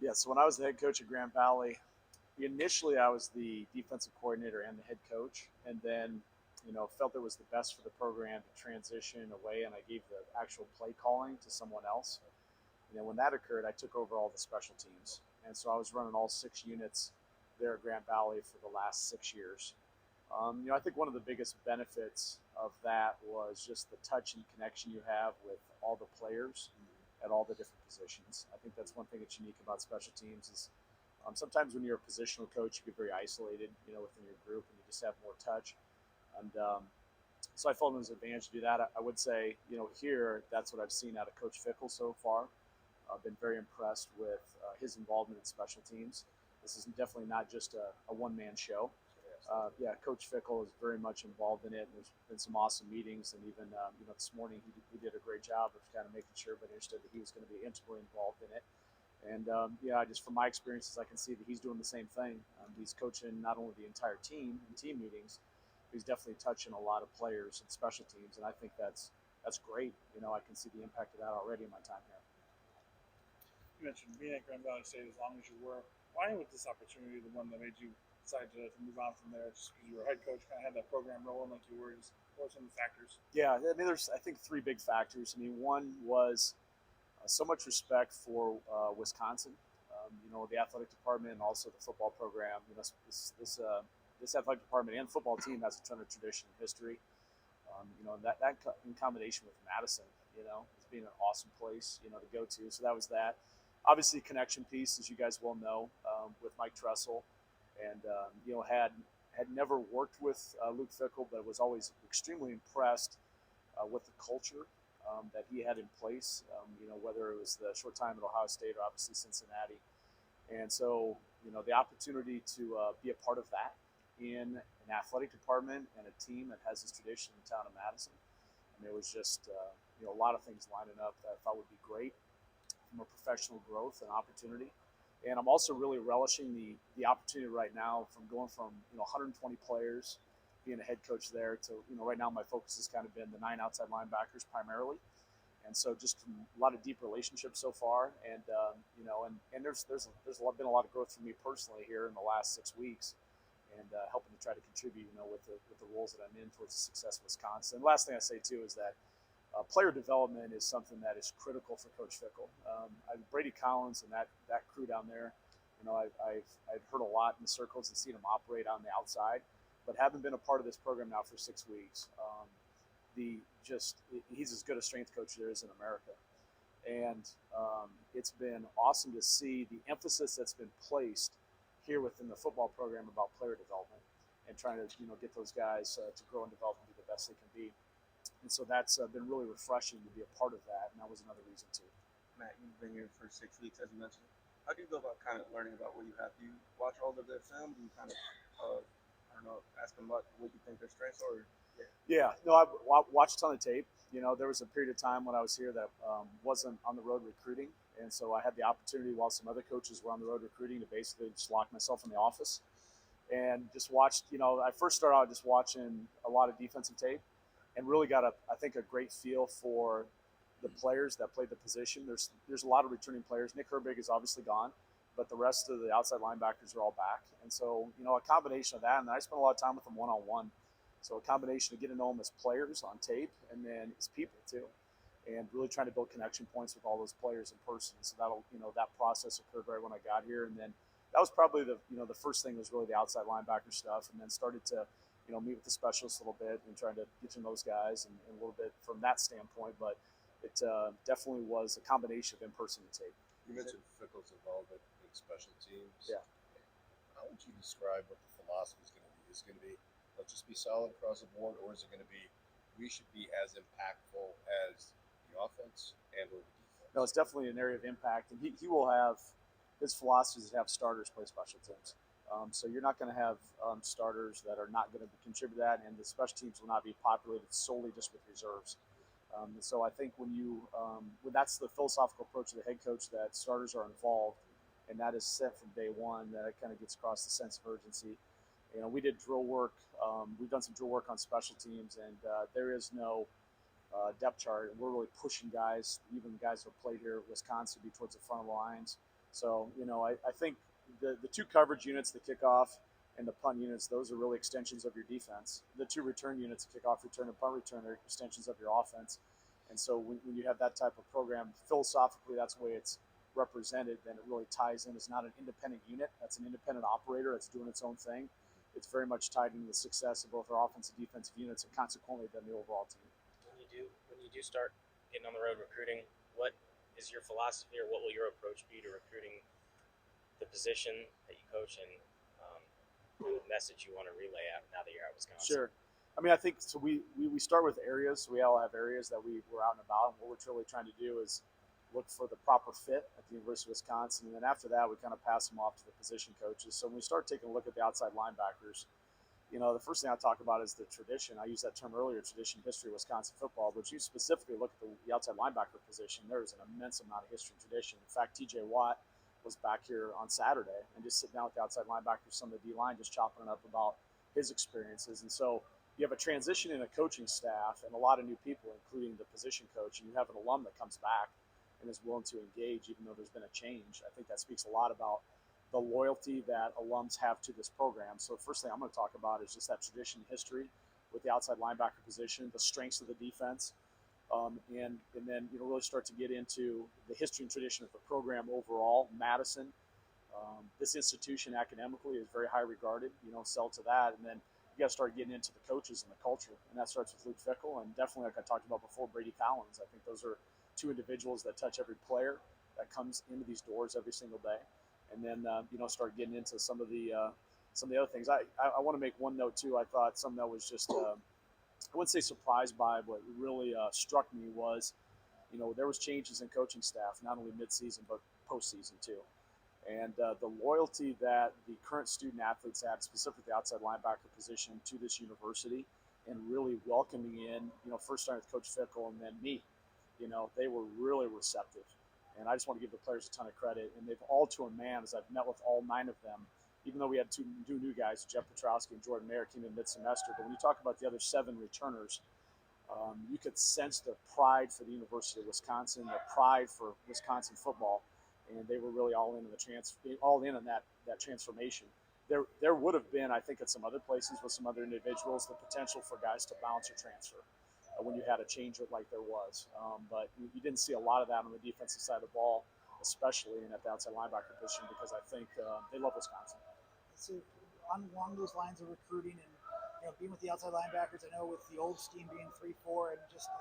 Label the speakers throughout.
Speaker 1: Yeah, so when I was the head coach at Grand Valley, initially I was the defensive coordinator and the head coach, and then felt it was the best for the program to transition away, and I gave the actual play calling to someone else. And then when that occurred, I took over all the special teams, and so I was running all 6 units there at Grand Valley for the last 6 years. I think one of the biggest benefits of that was just the touch and connection you have with all the players at all the different positions. I think that's one thing that's unique about special teams is sometimes when you're a positional coach, you get very isolated, within your group, and you just have more touch. And so I felt it was an advantage to do that. I would say, here that's what I've seen out of Coach Fickle so far. I've been very impressed with his involvement in special teams. This is definitely not just a one-man show. Yeah, Coach Fickle is very much involved in it. And there's been some awesome meetings, and even this morning he did a great job of kind of making sure everybody understood that he was going to be integrally involved in it. And yeah, just from my experiences, I can see that he's doing the same thing. He's coaching not only the entire team in team meetings, but he's definitely touching a lot of players and special teams, and I think that's great. I can see the impact of that already in my time here.
Speaker 2: You mentioned being at Grand Valley State as long as you were. Why was this opportunity the one that made you decide to move on from there? Just because you were head coach, kind of had that program rolling like you were. Just what were some of the factors?
Speaker 1: Yeah, I mean, there's I think three big factors. I mean, one was so much respect for Wisconsin. The athletic department and also the football program. This athletic department and football team has a ton of tradition and history. And that in combination with Madison, as being an awesome place, to go to. So that was that. Obviously, connection piece, as you guys well know, with Mike Tressel, and had never worked with Luke Fickle, but was always extremely impressed with the culture that he had in place. Whether it was the short time at Ohio State or obviously Cincinnati, and so the opportunity to be a part of that in an athletic department and a team that has this tradition in the town of Madison. And it was just a lot of things lining up that I thought would be great from a professional growth and opportunity. And I'm also really relishing the opportunity right now from going from 120 players, being a head coach there, to right now my focus has kind of been the 9 outside linebackers primarily, and so just a lot of deep relationships so far, and and there's been a lot of growth for me personally here in the last 6 weeks, and helping to try to contribute with the roles that I'm in towards the success of Wisconsin. And last thing I say too is that player development is something that is critical for Coach Fickle. Brady Collins and that crew down there, I've heard a lot in the circles and seen them operate on the outside, but haven't been a part of this program now for 6 weeks. He's as good a strength coach there is in America, and it's been awesome to see the emphasis that's been placed here within the football program about player development and trying to get those guys to grow and develop and be the best they can be. And so that's been really refreshing to be a part of that, and that was another reason too.
Speaker 3: Matt, you've been here for 6 weeks, as you mentioned. How do you go about kind of learning about what you have? Do you watch all of their film? Do you kind of, I don't know, ask them what you think their strengths are? Yeah.
Speaker 1: Yeah, no, I watched a ton of tape. There was a period of time when I was here that wasn't on the road recruiting, and so I had the opportunity while some other coaches were on the road recruiting to basically just lock myself in the office and just watched. I first started out just watching a lot of defensive tape, and really got I think a great feel for the players that played the position. There's a lot of returning players. Nick Herbig is obviously gone, but the rest of the outside linebackers are all back. And so, a combination of that, and I spent a lot of time with them one-on-one. So a combination of getting to know them as players on tape and then as people too, and really trying to build connection points with all those players in person. So that process occurred right when I got here, and then that was probably the first thing was really the outside linebacker stuff, and then started to meet with the specialists a little bit and trying to get to know those guys and a little bit from that standpoint. But it definitely was a combination of in-person and tape.
Speaker 4: You mentioned Fickle's involvement in special teams.
Speaker 1: Yeah.
Speaker 4: How would you describe what the philosophy is going to be? Is it going to be, let's just be solid across the board, or is it going to be, we should be as impactful as the offense and or the defense?
Speaker 1: No, it's definitely an area of impact, and he will have his philosophies have starters play special teams. So you're not going to have starters that are not going to contribute to that, and the special teams will not be populated solely just with reserves. So I think when that's the philosophical approach of the head coach, that starters are involved, and that is set from day one, that it kind of gets across the sense of urgency. We did drill work. We've done some drill work on special teams, and there is no depth chart. And we're really pushing guys, even guys who have played here at Wisconsin, to be towards the front of the lines. So, I think the two coverage units, the kickoff and the punt units, those are really extensions of your defense. The two return units, kickoff return and punt return, are extensions of your offense. And so when you have that type of program, philosophically, that's the way it's represented, then it really ties in. It's not an independent unit. That's an independent operator. It's doing its own thing. It's very much tied into the success of both our offensive and defensive units and consequently then the overall team.
Speaker 5: When you do start getting on the road recruiting, what is your philosophy or what will your approach be to recruiting the position that you coach and the message you want to relay out now that you're at Wisconsin?
Speaker 1: Sure. I mean, I think so. We start with areas. So we all have areas that we're out and about. And what we're really trying to do is look for the proper fit at the University of Wisconsin. And then after that, we kind of pass them off to the position coaches. So when we start taking a look at the outside linebackers, the first thing I talk about is the tradition. I used that term earlier, tradition, history of Wisconsin football. But you specifically look at the outside linebacker position, there's an immense amount of history and tradition. In fact, TJ Watt was back here on Saturday and just sitting down with the outside linebackers, some of the D-line, just chopping it up about his experiences. And so you have a transition in a coaching staff and a lot of new people, including the position coach, and you have an alum that comes back and is willing to engage even though there's been a change. I think that speaks a lot about the loyalty that alums have to this program. So the first thing I'm going to talk about is just that tradition history with the outside linebacker position, the strengths of the defense, and then really start to get into the history and tradition of the program overall. Madison, this institution academically is very high regarded. Sell to that, and then you got to start getting into the coaches and the culture, and that starts with Luke Fickell and definitely, like I talked about before, Brady Collins. I think those are two individuals that touch every player that comes into these doors every single day. And then start getting into some of the other things. I want to make one note too. I thought something that was just I wouldn't say surprised by, but really struck me was there was changes in coaching staff, not only midseason but postseason too. And the loyalty that the current student athletes had, specifically the outside linebacker position, to this university, and really welcoming in, first starting with Coach Fickell and then me, they were really receptive. And I just want to give the players a ton of credit. And they've all to a man, as I've met with all 9 of them, even though we had two new guys, Jeff Petrowski and Jordan Mayer, came in mid-semester. But when you talk about the other 7 returners, you could sense the pride for the University of Wisconsin, the pride for Wisconsin football. And they were really all in on that transformation. There would have been, I think, at some other places with some other individuals, the potential for guys to bounce or transfer when you had a change like there was. But you didn't see a lot of that on the defensive side of the ball, especially in at the outside linebacker position, because I think they love Wisconsin.
Speaker 6: So along those lines of recruiting and being with the outside linebackers, I know with the old scheme being 3-4 and just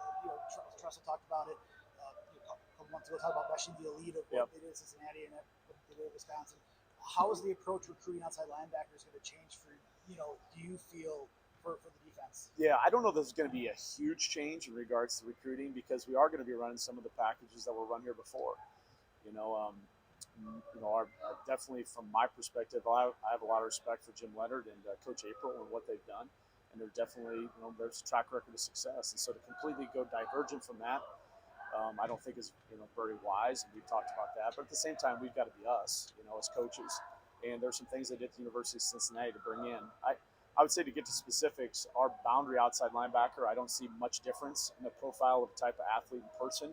Speaker 6: Trussell talked about it a couple months ago, talked about rushing the elite of what they did at Cincinnati and what they did at Wisconsin. How is the approach recruiting outside linebackers going to change for do you feel for the defense?
Speaker 1: Yeah, I don't know if there's going to be a huge change in regards to recruiting because we are going to be running some of the packages that were run here before. Definitely from my perspective, I have a lot of respect for Jim Leonard and Coach April and what they've done, and they're definitely there's a track record of success, and so to completely go divergent from that, I don't think is very wise, and we've talked about that. But at the same time, we've got to be us, as coaches, and there's some things they did at the University of Cincinnati to bring in. I would say to get to specifics, our boundary outside linebacker, I don't see much difference in the profile of the type of athlete and person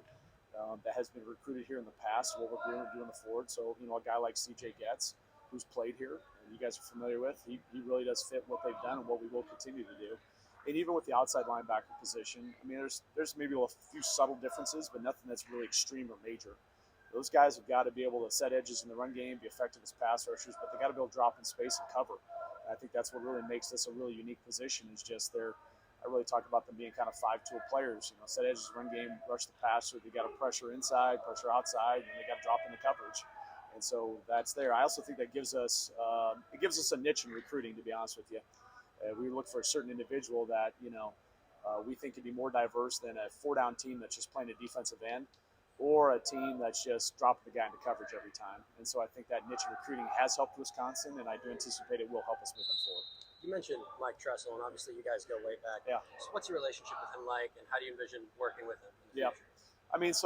Speaker 1: that has been recruited here in the past, what we're going to do in the forward. So, a guy like CJ Getz, who's played here, and you guys are familiar with, he really does fit what they've done and what we will continue to do. And even with the outside linebacker position, I mean, there's maybe a few subtle differences, but nothing that's really extreme or major. Those guys have got to be able to set edges in the run game, be effective as pass rushers, but they got to be able to drop in space and cover. And I think that's what really makes this a really unique position is just I really talk about them being kind of 5-tool players, set edges, run game, rush the passer. They got to pressure inside, pressure outside, and they got to drop in the coverage. And so that's there. I also think that gives us a niche in recruiting, to be honest with you. We look for a certain individual that, we think could be more diverse than a 4-down team that's just playing a defensive end or a team that's just dropping the guy into coverage every time. And so I think that niche in recruiting has helped Wisconsin, and I do anticipate it will help us moving forward.
Speaker 7: You mentioned Mike Trussell, and obviously you guys go way back.
Speaker 1: Yeah.
Speaker 7: So what's your relationship with him like, and how do you envision working with him in the
Speaker 1: Yeah.
Speaker 7: future?
Speaker 1: I mean,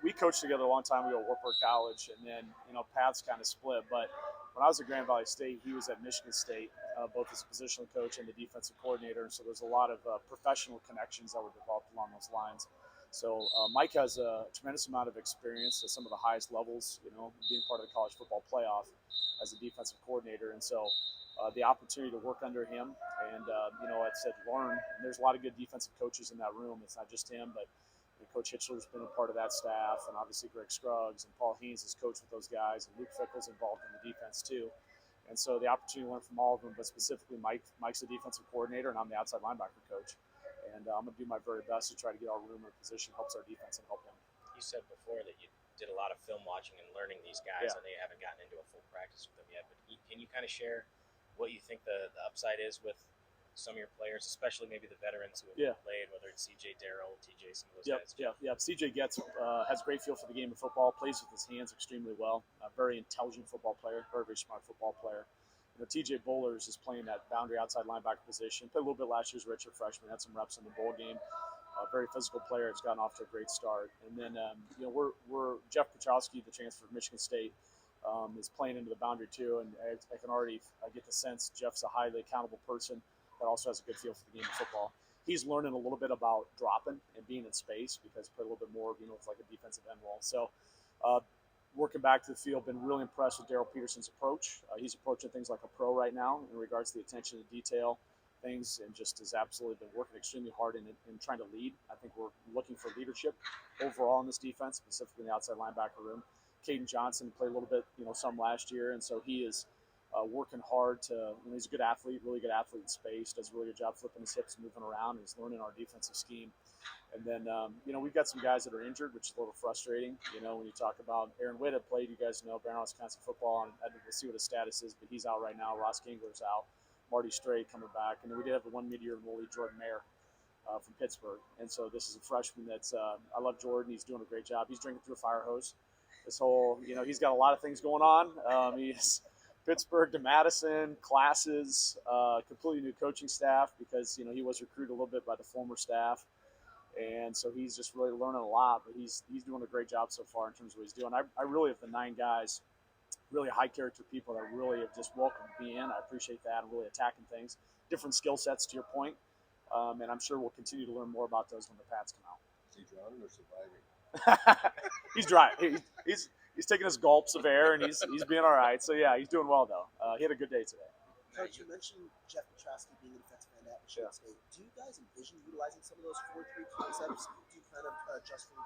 Speaker 1: we coached together a long time ago at Wartburg College, and then paths kind of split. But when I was at Grand Valley State, he was at Michigan State, both as a positional coach and the defensive coordinator. And so there's a lot of professional connections that were developed along those lines. So Mike has a tremendous amount of experience at some of the highest levels, being part of the college football playoff as a defensive coordinator. And so the opportunity to work under him and, like I said, learn. And there's a lot of good defensive coaches in that room. It's not just him, but Coach Hitchler's been a part of that staff, and obviously Greg Scruggs and Paul Haynes has coached with those guys, and Luke Fickle's involved in the defense too. And so the opportunity to learn from all of them, but specifically Mike's the defensive coordinator, and I'm the outside linebacker coach. And I'm going to do my very best to try to get our room in a position that helps our defense and help him.
Speaker 5: You said before that you did a lot of film watching and learning these guys.
Speaker 1: Yeah.
Speaker 5: I know you haven't gotten into a full practice with them yet, but can you kind of share what you think the upside is with some of your players, especially maybe the veterans who have played, whether it's CJ, Darrell, TJ, some of those guys?
Speaker 1: Yeah. CJ has a great feel for the game of football, plays with his hands extremely well, a very intelligent football player, very, very smart football player. TJ Bowlers is playing that boundary outside linebacker position. Played a little bit last year as a redshirt freshman, had some reps in the bowl game. Very physical player. It's gotten off to a great start. And then, we're Jeff Petrowski, the transfer from Michigan State, is playing into the boundary too. And I can already get the sense Jeff's a highly accountable person that also has a good feel for the game of football. He's learning a little bit about dropping and being in space because he played a little bit more, it's like a defensive end role. So, working back to the field, been really impressed with Daryl Peterson's approach. He's approaching things like a pro right now in regards to the attention to detail things, and just has absolutely been working extremely hard in trying to lead. I think we're looking for leadership overall in this defense, specifically in the outside linebacker room. Caden Johnson played a little bit, some last year, and so he is working hard to, he's a good athlete, really good athlete in space, does a really good job flipping his hips and moving around, and he's learning our defensive scheme. And then, we've got some guys that are injured, which is a little frustrating. When you talk about Aaron Witt had played, you guys know, Barron, Wisconsin football, and we'll see what his status is, but he's out right now. Ross Kingler's out. Marty Stray coming back. And then we did have the one mid-year enrollee, Jordan Mayer, from Pittsburgh. And so this is a freshman that's, I love Jordan. He's doing a great job. He's drinking through a fire hose. This whole, he's got a lot of things going on. He's Pittsburgh to Madison, classes, completely new coaching staff because, he was recruited a little bit by the former staff. And so he's just really learning a lot, but he's doing a great job so far in terms of what he's doing. I really have the 9 guys, really high character people that really have just welcomed me in. I appreciate that and really attacking things. Different skill sets to your point. And I'm sure we'll continue to learn more about those when the Pats come out.
Speaker 4: Is he drowning or surviving?
Speaker 1: He's dry. He's taking his gulps of air and he's being all right. So yeah, he's doing well though. He had a good day today.
Speaker 8: Coach, you mentioned Jeff Petrowski being a defensive end at Michigan State. Do you guys envision utilizing some of those 4-3 concepts to kind of adjust for the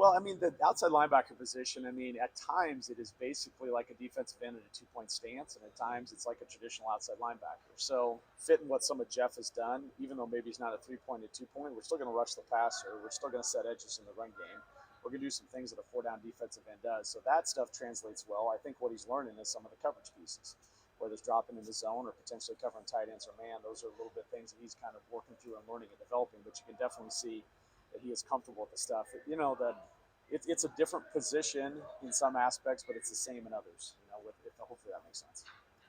Speaker 8: players?
Speaker 1: The outside linebacker position, at times it is basically like a defensive end in a 2-point stance, and at times it's like a traditional outside linebacker. So fitting what some of Jeff has done, even though maybe he's not a 3-point and 2-point, we're still going to rush the passer. We're still going to set edges in the run game. We're going to do some things that a 4-down defensive end does. So that stuff translates well. I think what he's learning is some of the coverage pieces, whether it's dropping in the zone or potentially covering tight ends or man. Those are a little bit things that he's kind of working through and learning and developing, but you can definitely see that he is comfortable with the stuff. It's a different position in some aspects, but it's the same in others, hopefully that makes sense.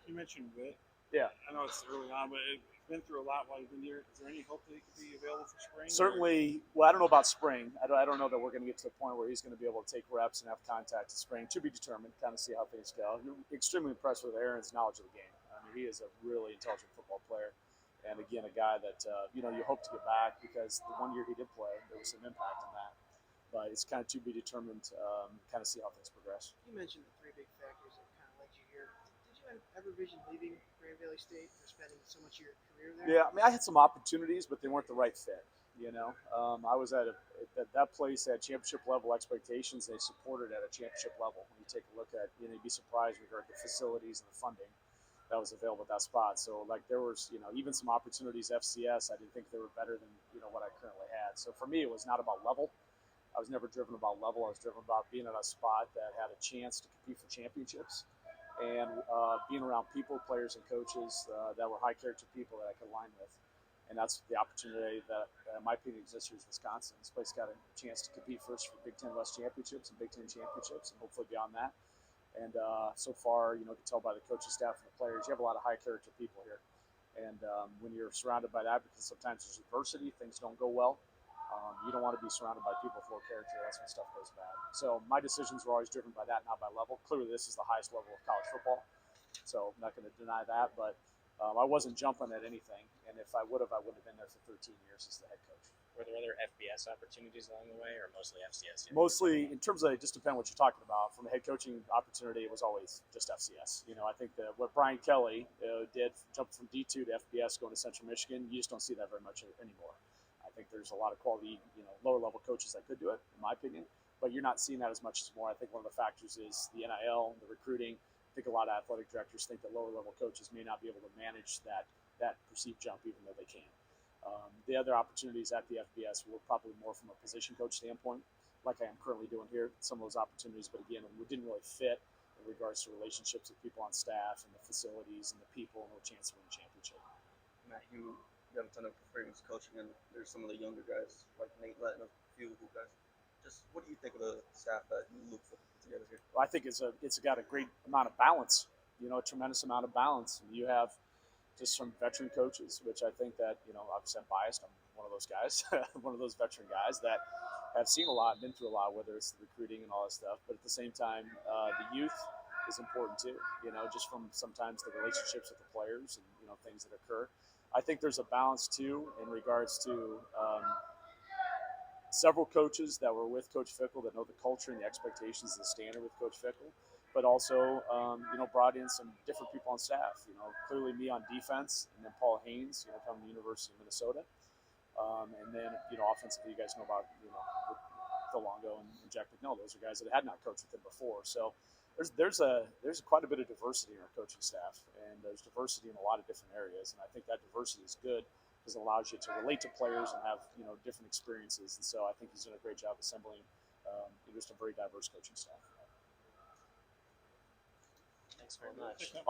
Speaker 2: You mentioned Witt.
Speaker 1: Yeah.
Speaker 2: I know it's early on, but it's been through a lot while you've been here. Is there any hope that he could be available for spring?
Speaker 1: Certainly. Well, I don't know about spring. I don't know that we're going to get to the point where he's going to be able to take reps and have contact in spring. To be determined, kind of see how things go. I'm extremely impressed with Aaron's knowledge of the game. He is a really intelligent football player. And again, a guy that, you hope to get back because the one year he did play, there was some impact in that. But it's kind of to be determined, kind of see how things progress.
Speaker 9: You mentioned the 3 big factors that kind of led you here. Did you ever envision leaving Grand Valley State or spending so much of your career there?
Speaker 1: Yeah, I had some opportunities, but they weren't the right fit. I was at that place had championship level expectations. They supported at a championship level. When you take a look at, you'd be surprised regarding the facilities and the funding that was available at that spot. So there was, even some opportunities FCS, I didn't think they were better than, what I currently had. So for me, it was not about level. I was never driven about level. I was driven about being at a spot that had a chance to compete for championships and being around people, players and coaches that were high character people that I could align with. And that's the opportunity that, in my opinion, exists here in Wisconsin. This place got a chance to compete first for Big Ten West championships and Big Ten championships and hopefully beyond that. And so far, you can tell by the coaching staff and the players, you have a lot of high character people here. And when you're surrounded by that, because sometimes there's adversity, things don't go well. You don't want to be surrounded by people with low character. That's when stuff goes bad. So my decisions were always driven by that, not by level. Clearly, this is the highest level of college football. So I'm not going to deny that. But I wasn't jumping at anything. And if I would have been there for 13 years as the head coach.
Speaker 5: Were there other FBS opportunities along the way, or mostly FCS? Yeah?
Speaker 1: Mostly, in terms of, it just depends what you're talking about. From a head coaching opportunity, it was always just FCS. You know, I think that what Brian Kelly did, jump from D2 to FBS, going to Central Michigan, you just don't see that very much anymore. I think there's a lot of quality, lower level coaches that could do it, in my opinion, but you're not seeing that as much as more. I think one of the factors is the NIL, the recruiting. I think a lot of athletic directors think that lower level coaches may not be able to manage that perceived jump, even though they can. The other opportunities at the FBS were probably more from a position coach standpoint, like I am currently doing here. Some of those opportunities, but again, we didn't really fit in regards to relationships with people on staff and the facilities and the people and the chance to win a championship.
Speaker 3: Matt, you have a ton of experience coaching, and there's some of the younger guys like Nate Lett and a few of you guys. Just what do you think of the staff that you look for together here?
Speaker 1: Well, I think it's got a great amount of balance. A tremendous amount of balance. You have just some veteran coaches, which I think that, obviously I'm biased. I'm one of those guys, one of those veteran guys that have seen a lot, been through a lot, whether it's the recruiting and all that stuff. But at the same time, the youth is important too, just from sometimes the relationships with the players and, things that occur. I think there's a balance too in regards to several coaches that were with Coach Fickle that know the culture and the expectations and the standard with Coach Fickle, but also, brought in some different people on staff. Clearly me on defense, and then Paul Haynes, from the University of Minnesota, and then offensively, you guys know about Phil Longo and Jack McNeil. Those are guys that had not coached with him before. So there's quite a bit of diversity in our coaching staff, and there's diversity in a lot of different areas, and I think that diversity is good because it allows you to relate to players and have different experiences. And so I think he's done a great job assembling just a very diverse coaching staff.
Speaker 5: Thanks very much.